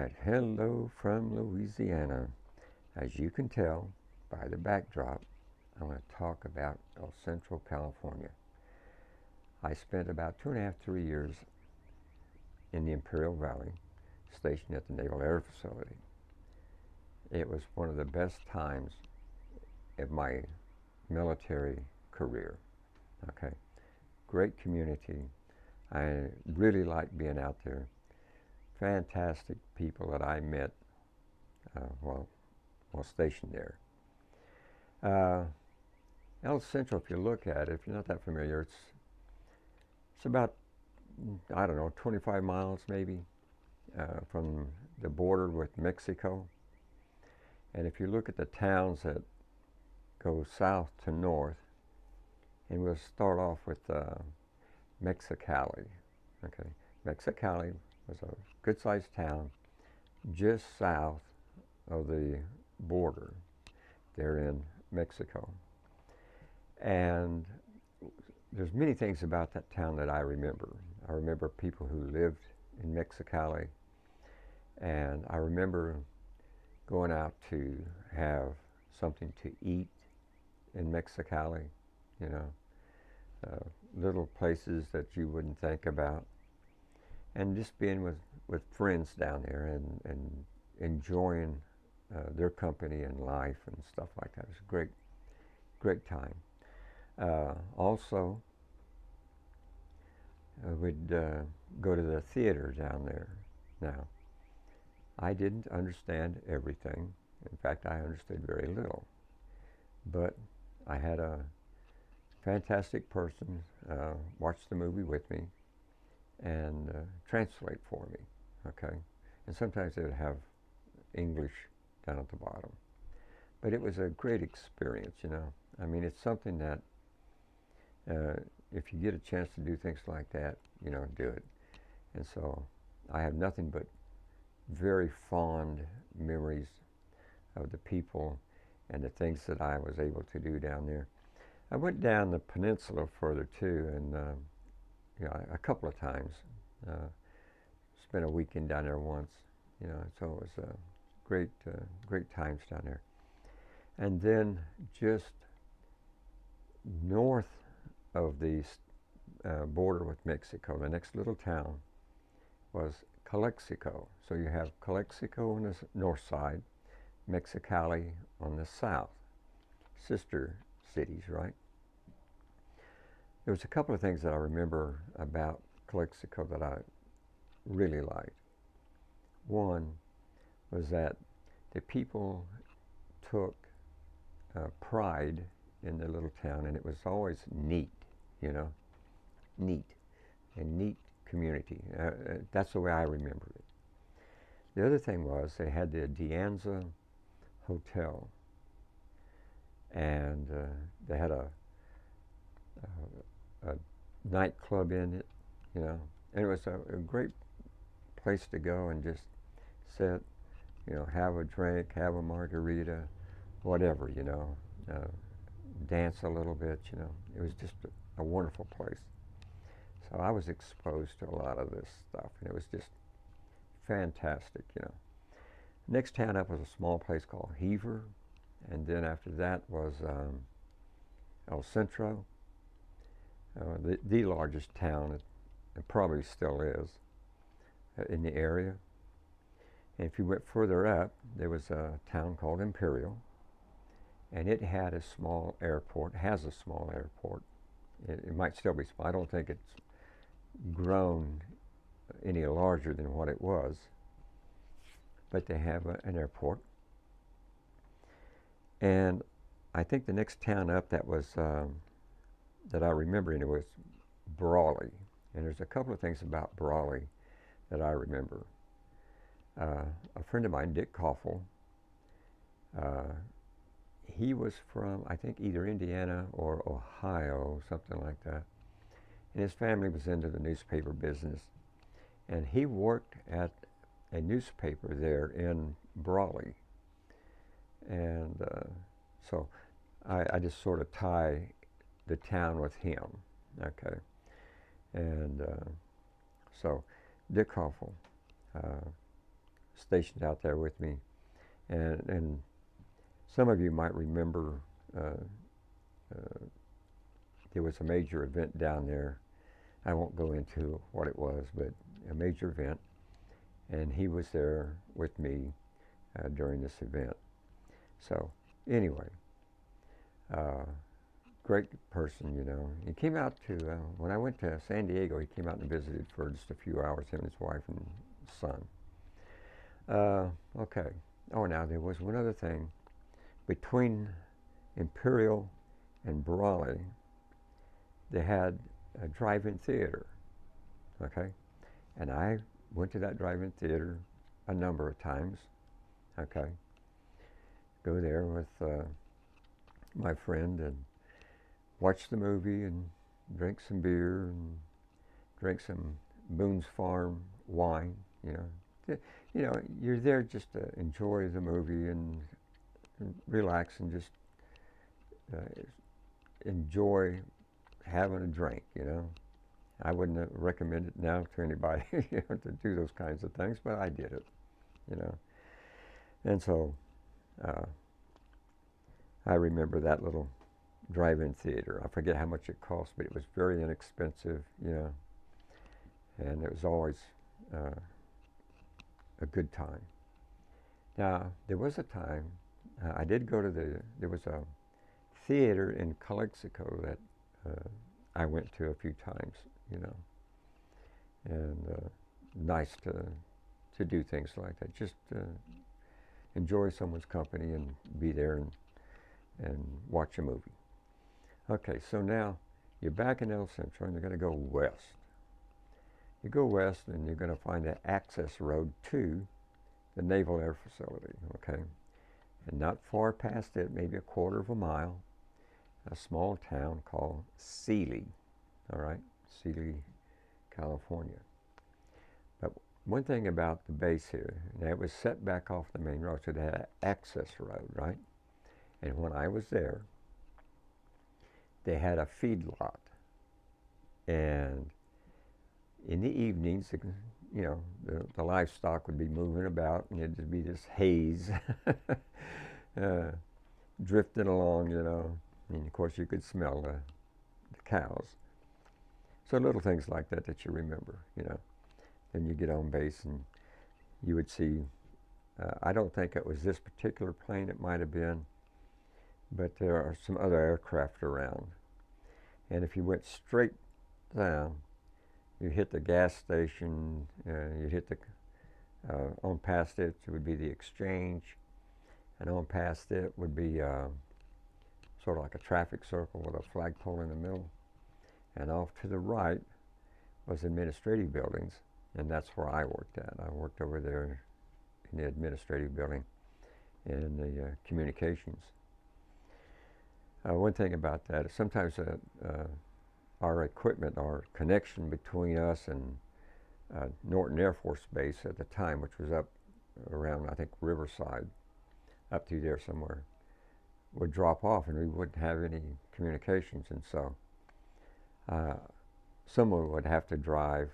right, hello from Louisiana. As you can tell by the backdrop, I'm going to talk about Centro, California. I spent about 2.5, 3 years in the Imperial Valley, stationed at the Naval Air Facility. It was one of the best times of my military career. Okay, great community. I really liked being out there. Fantastic people that I met while stationed there. Uh, El Centro, if you look at it, if you're not that familiar, it's about, I don't know, 25 miles maybe from the border with Mexico. And if you look at the towns that go south to north, and we'll start off with Mexicali. Okay, Mexicali was a good-sized town just south of the border there in Mexico. And there's many things about that town that I remember. I remember people who lived in Mexicali, and I remember going out to have something to eat in Mexicali, you know, little places that you wouldn't think about, and just being with friends down there and enjoying their company and life and stuff like that. It was a great time. Also, we'd go to the theater down there. Now, I didn't understand everything. In fact, I understood very little. But I had a fantastic person watch the movie with me and translate for me. Okay, and sometimes they would have English down at the bottom. But it was a great experience, you know. I mean, it's something that if you get a chance to do things like that, you know, do it. And so I have nothing but very fond memories of the people and the things that I was able to do down there. I went down the peninsula further too, and you know, a couple of times. Spent a weekend down there once, you know. So it was great times down there. And then just north of the border with Mexico, the next little town was Calexico. So you have Calexico on the north side, Mexicali on the south, sister cities, right? There was a couple of things that I remember about Calexico that I really liked. One was that the people took pride in the little town, and it was always neat, you know, neat, and neat community. That's the way I remember it. The other thing was they had the Dianza Hotel, and they had a nightclub in it, you know, and it was a great place to go and just sit, you know, have a drink, have a margarita, whatever, you know, dance a little bit, you know. It was just a wonderful place. So I was exposed to a lot of this stuff, and it was just fantastic, you know. Next town up was a small place called Hever, and then after that was El Centro, the largest town, it probably still is, in the area. And if you went further up, there was a town called Imperial, and it had a small airport, has a small airport. It might still be small. I don't think it's grown any larger than what it was, but they have an airport. And I think the next town up that was that I remember, and it was Brawley. And there's a couple of things about Brawley that I remember. A friend of mine, Dick Koffel, he was from, I think, either Indiana or Ohio, something like that. And his family was into the newspaper business. And he worked at a newspaper there in Brawley. And so I just sort of tie the town with him, okay? And so Dick Koffel, stationed out there with me, and some of you might remember there was a major event down there. I won't go into what it was, but a major event, and he was there with me during this event. So anyway, great person, you know. He came out to, when I went to San Diego, he came out and visited for just a few hours, him and his wife and son. Okay. Oh, now there was one other thing. Between Imperial and Brawley, they had a drive-in theater, okay? And I went to that drive-in theater a number of times, okay? Go there with my friend and watch the movie and drink some beer and drink some Boone's Farm wine, you know. You know, you're there just to enjoy the movie and relax and just enjoy having a drink, you know. I wouldn't recommend it now to anybody you know, to do those kinds of things, but I did it, you know. And so I remember that little drive-in theater. I forget how much it cost, but it was very inexpensive, you know, and it was always a good time. Now, there was a time I did go to there was a theater in Calexico that I went to a few times, you know, and nice to do things like that. Just enjoy someone's company and be there and watch a movie. Okay, so now you're back in El Centro and you're going to go west. You go west and you're going to find an access road to the Naval Air Facility, okay? And not far past it, maybe a quarter of a mile, a small town called Sealy, all right? Sealy, California. But one thing about the base here, now it was set back off the main road, so they had an access road, right? And when I was there, they had a feedlot. And in the evenings, you know, the livestock would be moving about, and it'd be this haze drifting along, you know. And of course, you could smell the cows. So little things like that that you remember, you know. Then you get on base, and you would see, I don't think it was this particular plane, it might have been, but there are some other aircraft around. And if you went straight down, you hit the gas station, you hit the, on past it would be the exchange, and on past it would be sort of like a traffic circle with a flagpole in the middle. And off to the right was administrative buildings, and that's where I worked at. I worked over there in the administrative building and the communications. One thing about that is sometimes our equipment, our connection between us and Norton Air Force Base at the time, which was up around, I think, Riverside, up through there somewhere, would drop off and we wouldn't have any communications. And so someone would have to drive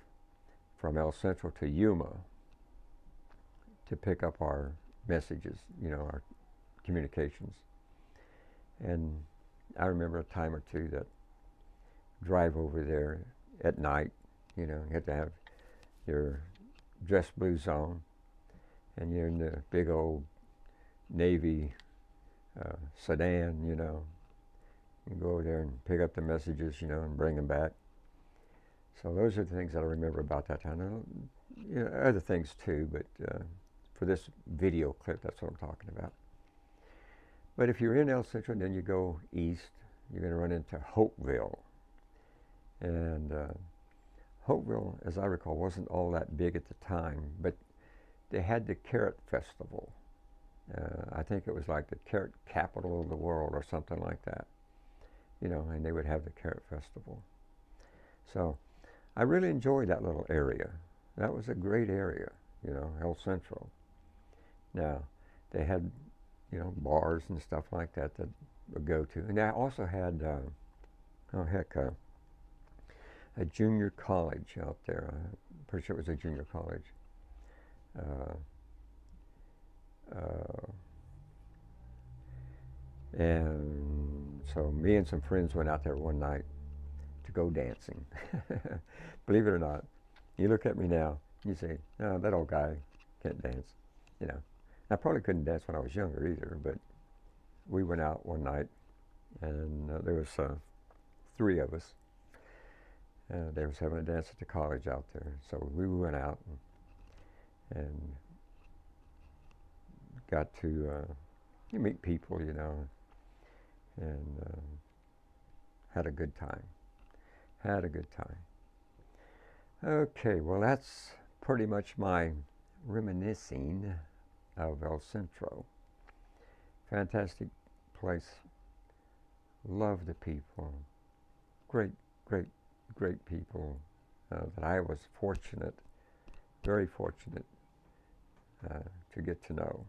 from El Centro to Yuma to pick up our messages, you know, our communications. And I remember a time or two that drive over there at night, you know, you had to have your dress blues on, and you're in the big old Navy sedan, you know. You go over there and pick up the messages, you know, and bring them back. So those are the things that I remember about that time. You know, other things too, but for this video clip, that's what I'm talking about. But if you're in El Centro, then you go east, you're going to run into Hopeville. And Hopeville, as I recall, wasn't all that big at the time, but they had the Carrot Festival. I think it was like the carrot capital of the world or something like that, you know, and they would have the Carrot Festival. So I really enjoyed that little area. That was a great area, you know, El Centro. Now, they had, you know, bars and stuff like that that would go to. And I also had, a junior college out there. I'm pretty sure it was a junior college. Uh, and so me and some friends went out there one night to go dancing. Believe it or not, you look at me now, you say, "No, that old guy can't dance." You know, I probably couldn't dance when I was younger either, but we went out one night, and there was three of us. They was having a dance at the college out there, so we went out and got to you meet people, you know, and had a good time. Had a good time. Okay, well, that's pretty much my reminiscing of El Centro. Fantastic place. Love the people. Great, great, great people that I was fortunate, very fortunate to get to know.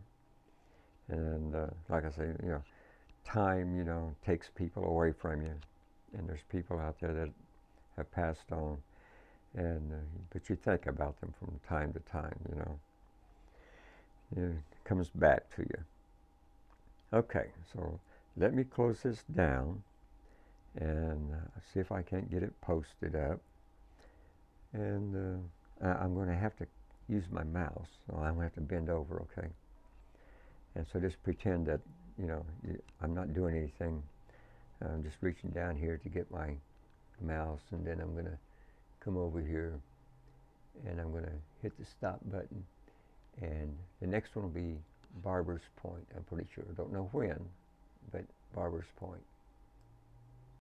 And like I say, you know, time, you know, takes people away from you. And there's people out there that have passed on. And but you think about them from time to time, you know. It comes back to you. Okay, so let me close this down and see if I can't get it posted up. And I'm going to have to use my mouse, so I'm going to have to bend over, okay? And so just pretend that, you know, I'm not doing anything. I'm just reaching down here to get my mouse, and then I'm going to come over here and I'm going to hit the stop button. And the next one will be Barber's Point, I'm pretty sure. Don't know when, but Barber's Point.